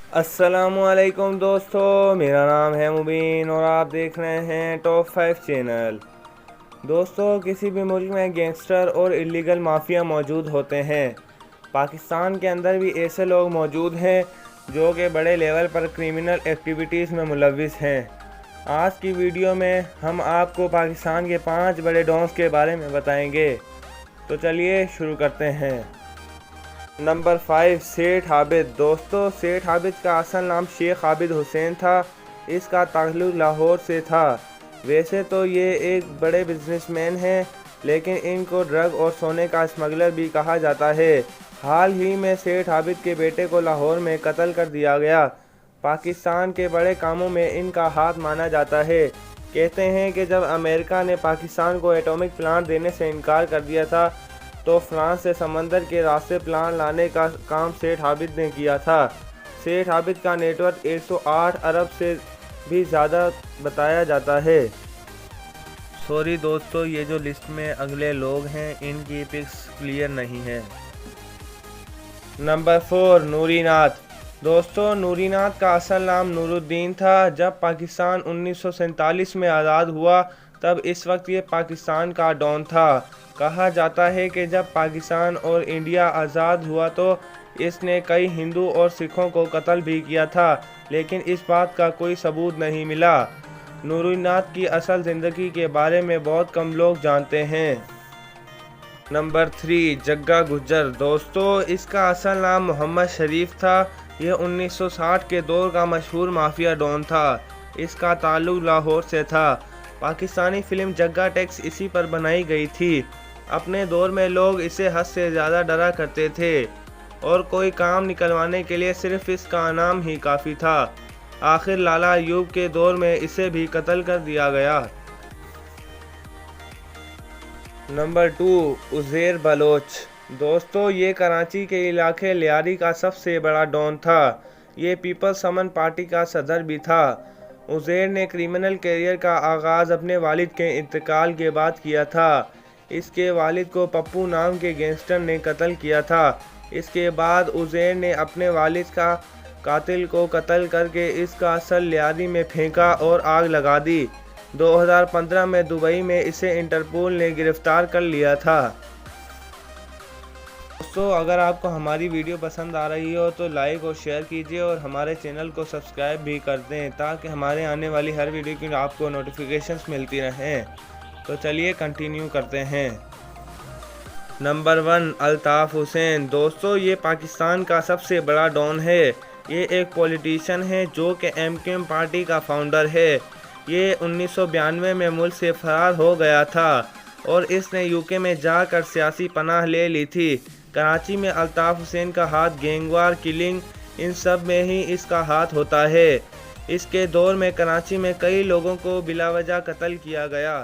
अस्सलामुअलैकुम दोस्तों, मेरा नाम है मुबीन और आप देख रहे हैं टॉप 5 चैनल। दोस्तों, किसी भी मुल्क में गैंगस्टर और इलीगल माफिया मौजूद होते हैं। पाकिस्तान के अंदर भी ऐसे लोग मौजूद हैं जो कि बड़े लेवल पर क्रिमिनल एक्टिविटीज़ में मुलव्विस हैं। आज की वीडियो में हम आपको पाकिस्तान के 5 बड़े डॉन्स के बारे में बताएंगे। तो चलिए शुरू करते हैं। नंबर 5, सेठ आबिद। दोस्तों, सेठ आबिद का असल नाम शेख आबिद हुसैन था। इसका ताल्लुक लाहौर से था। वैसे तो ये एक बड़े बिजनेसमैन हैं, लेकिन इनको ड्रग और सोने का स्मगलर भी कहा जाता है। हाल ही में सेठ आबिद के बेटे को लाहौर में कत्ल कर दिया गया। पाकिस्तान के बड़े कामों में इनका हाथ माना जाता है। कहते हैं कि जब अमेरिका ने पाकिस्तान को एटॉमिक प्लांट देने से इनकार कर दिया था, तो फ्रांस से समंदर के रास्ते प्लान लाने का काम सेठ आबिद ने किया था। सेठ आबिद का नेटवर्क 108 अरब से भी ज़्यादा बताया जाता है। सॉरी दोस्तों, ये जो लिस्ट में अगले लोग हैं इनकी पिक्स क्लियर नहीं है। नंबर 4, नूरी नाथ। दोस्तों, नूरी नाथ का असल नाम नूरुद्दीन था। जब पाकिस्तान 1947 में आज़ाद हुआ, तब इस वक्त ये पाकिस्तान का डॉन था। कहा जाता है कि जब पाकिस्तान और इंडिया आज़ाद हुआ तो इसने कई हिंदू और सिखों को कत्ल भी किया था, लेकिन इस बात का कोई सबूत नहीं मिला। नूरी नाथ की असल ज़िंदगी के बारे में बहुत कम लोग जानते हैं। नंबर 3, जग्गा गुज्जर। दोस्तों, इसका असल नाम मोहम्मद शरीफ था। यह 1960 के दौर का मशहूर माफिया डॉन था। इसका ताल्लुक लाहौर से था। पाकिस्तानी फिल्म जग्गा टैक्स इसी पर बनाई गई थी। अपने दौर में लोग इसे हद से ज़्यादा डरा करते थे और कोई काम निकलवाने के लिए सिर्फ इसका नाम ही काफ़ी था। आखिर लाला अयूब के दौर में इसे भी कत्ल कर दिया गया। नंबर 2, उज़ैर बलोच। दोस्तों, ये कराची के इलाके लियारी का सबसे बड़ा डॉन था। ये पीपल्स समन पार्टी का सदर भी था। उज़ैर ने क्रिमिनल करियर का आगाज़ अपने वालिद के इंतकाल के बाद किया था। इसके वालिद को पप्पू नाम के गैंगस्टर ने कत्ल किया था। इसके बाद उज़ैर ने अपने वालिद का कातिल को कत्ल करके इसका असल लियारी में फेंका और आग लगा दी। 2015 में दुबई में इसे इंटरपोल ने गिरफ्तार कर लिया था। दोस्तों, अगर आपको हमारी वीडियो पसंद आ रही हो तो लाइक और शेयर कीजिए और हमारे चैनल को सब्सक्राइब भी कर दें, ताकि हमारे आने वाली हर वीडियो की आपको नोटिफिकेशंस मिलती रहें। तो चलिए कंटिन्यू करते हैं। नंबर 1, अल्ताफ़ हुसैन। दोस्तों, ये पाकिस्तान का सबसे बड़ा डॉन है। ये एक पॉलिटिशियन है जो कि MKM पार्टी का फाउंडर है। ये 1992 में मुल्क से फरार हो गया था और इसने UK में जाकर सियासी पनाह ले ली थी। कराची में अल्ताफ़ हुसैन का हाथ गैंगवार, किलिंग, इन सब में ही इसका हाथ होता है। इसके दौर में कराची में कई लोगों को बिलावजह कत्ल किया गया।